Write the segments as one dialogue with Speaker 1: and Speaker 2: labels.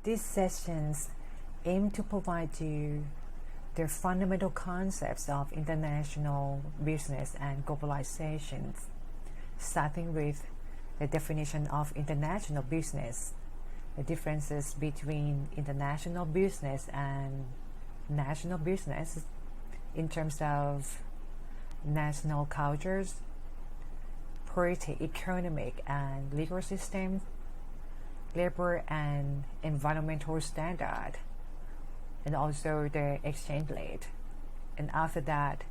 Speaker 1: These sessions aim to provide you the fundamental concepts of international business and globalization, starting with the definition of international business, the differences between international business and national business in terms of national cultures, political, economic, and legal systems, labor and environmental standard, and also the exchange rate. And after that,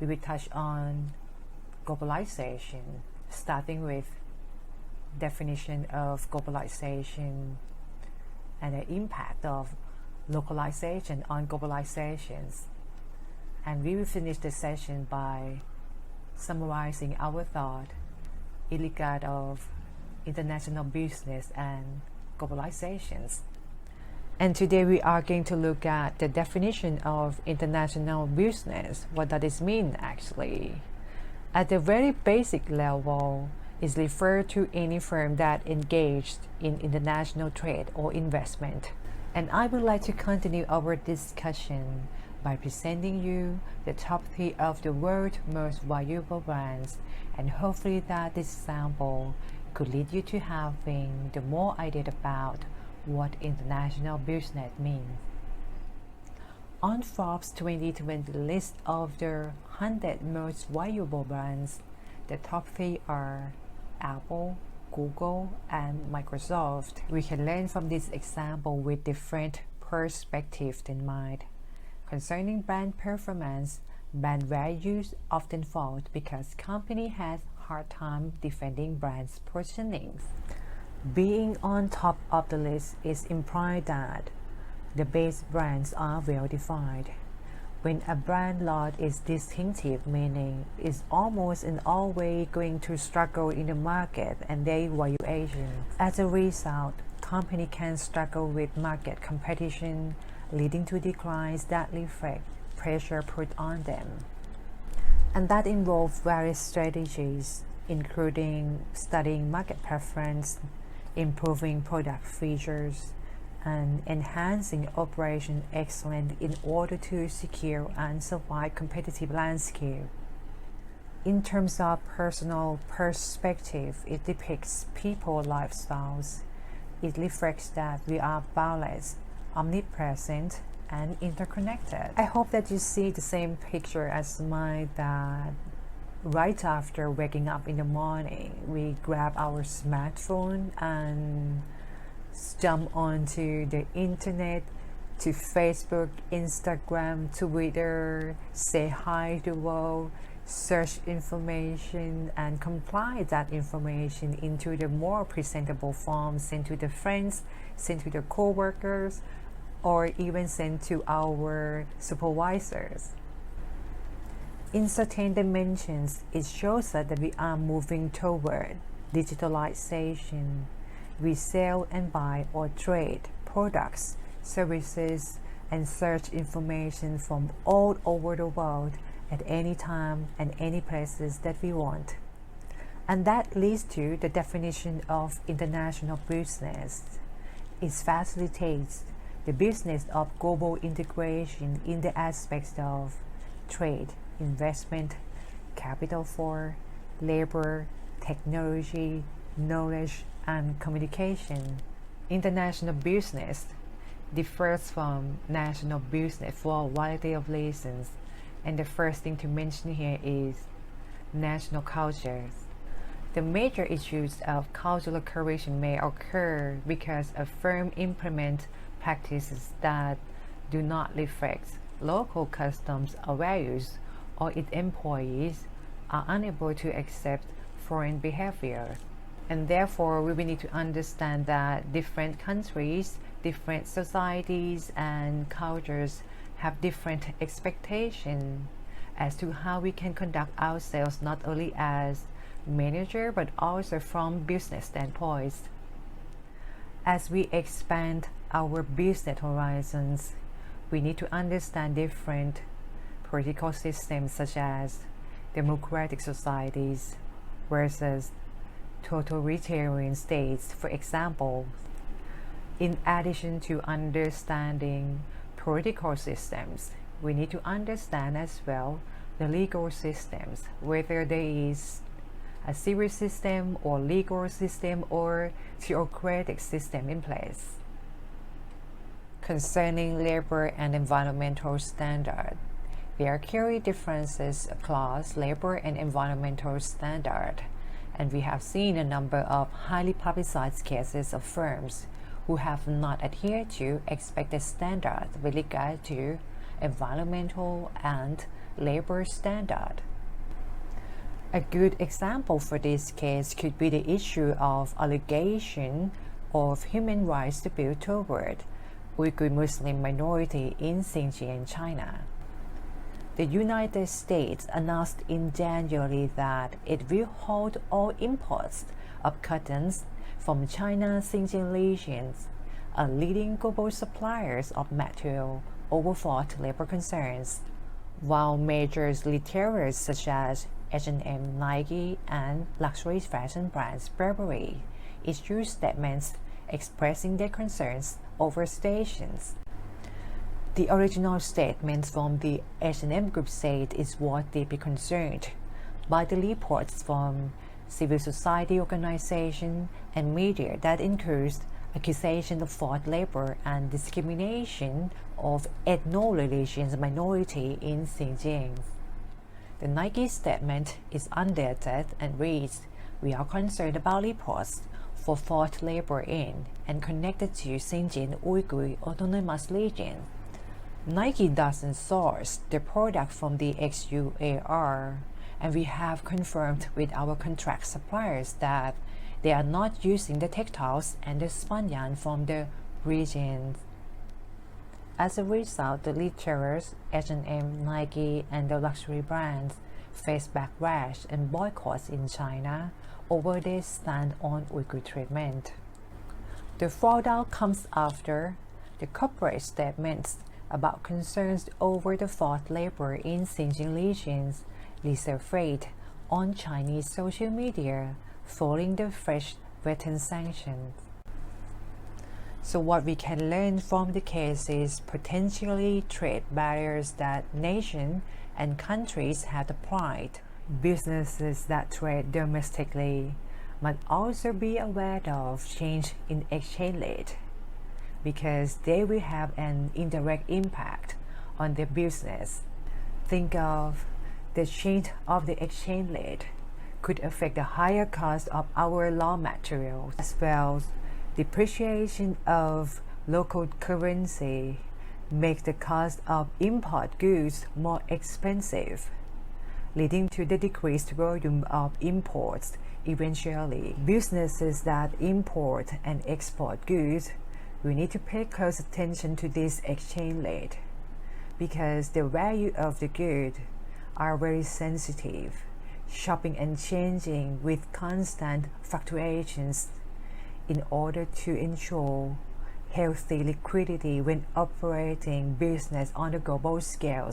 Speaker 1: we will touch on globalization, starting with definition of globalization and the impact of localization on globalizations. And we will finish the session by summarizing our thought in regard of international business and globalizations. And today we are going to look at the definition of international business. What does this mean actually? At the very basic level, is referred to any firm that engaged in international trade or investment. And I would like to continue our discussion by presenting you the top 3 of the world's most valuable brands, and hopefully that this sample could lead you to having the more idea about what international business means. On Forbes 2020 list of the 100 most valuable brands, the top 3 are Apple, Google, and Microsoft. We can learn from this example with different perspectives in mind. Concerning brand performance, brand values often fall because company has hard time defending brand's positioning. Being on top of the list is implied that the base brands are well defined. When a brand lot is distinctive, meaning it's almost in all way going to struggle in the market and their valuation. As a result, company can struggle with market competition, leading to declines that reflect pressure put on them. And that involves various strategies, including studying market preference, improving product features, and enhancing operation excellence in order to secure and survive competitive landscape. In terms of personal perspective, it depicts people lifestyles. It reflects that we are balanced, omnipresent, and interconnected. I hope that you see the same picture as mine, that right after waking up in the morning, we grab our smartphone and jump onto the internet, to Facebook, Instagram, Twitter, say hi to the world, search information, and compile that information into the more presentable form, send to the friends, send to the co-workers, or even send to our supervisors. In certain dimensions, it shows us that we are moving toward digitalization. We sell and buy or trade products, services, and search information from all over the world at any time and any places that we want. And that leads to the definition of international business. It facilitates the business of global integration in the aspects of trade, investment, capital for, labor, technology, knowledge, and communication. International business differs from national business for a variety of reasons, and the first thing to mention here is national cultures. The major issues of cultural correction may occur because a firm implements practices that do not reflect local customs or values, or its employees are unable to accept foreign behavior. And therefore, we will need to understand that different countries, different societies, and cultures have different expectations as to how we can conduct ourselves, not only as manager but also from business standpoints. As we expand our business horizons, we need to understand different political systems, such as democratic societies versus totalitarian states, for example. In addition to understanding political systems, we need to understand as well the legal systems, whether there is a civil system or legal system or theocratic system in place. Concerning labor and environmental standards, there are clear differences across labor and environmental standards, and we have seen a number of highly publicized cases of firms who have not adhered to expected standards with regard to environmental and labor standards. A good example for this case could be the issue of allegation of human rights abuse toward Uyghur Muslim minority in Xinjiang, China. The United States announced in January that it will hold all imports of cottons from China's Xinjiang regions, a leading global suppliers of material over fought labor concerns, while major retailers such as H&M, Nike, and luxury fashion brands Burberry issued statements expressing their concerns over stations. The original statement from the H&M Group said it was deeply concerned by the reports from civil society organizations and media that includes accusation of forced labor and discrimination of ethno-religious minority in Xinjiang. The Nike statement is undated and reads, "We are concerned about reports for forced labor in and connected to Xinjiang Uyghur Autonomous Region." Nike doesn't source the product from the XUAR, and we have confirmed with our contract suppliers that they are not using the textiles and the spun yarn from the region. As a result, the retailers, H&M, Nike, and the luxury brands face backlash and boycotts in China over their stand on Uyghur treatment. The fallout comes after the corporate statements about concerns over the forced labor in Xinjiang regions resurfaced on Chinese social media following the fresh written sanctions. So what we can learn from the case is potentially trade barriers that nations and countries have applied. Businesses that trade domestically must also be aware of change in exchange rate, because they will have an indirect impact on their business. Think of the change of the exchange rate could affect the higher cost of our raw materials, as well as depreciation of local currency makes the cost of import goods more expensive, leading to the decreased volume of imports. Eventually, businesses that import and export goods we need to pay close attention to this exchange rate, because the value of the good are very sensitive, shopping and changing with constant fluctuations. In order to ensure healthy liquidity when operating business on a global scale,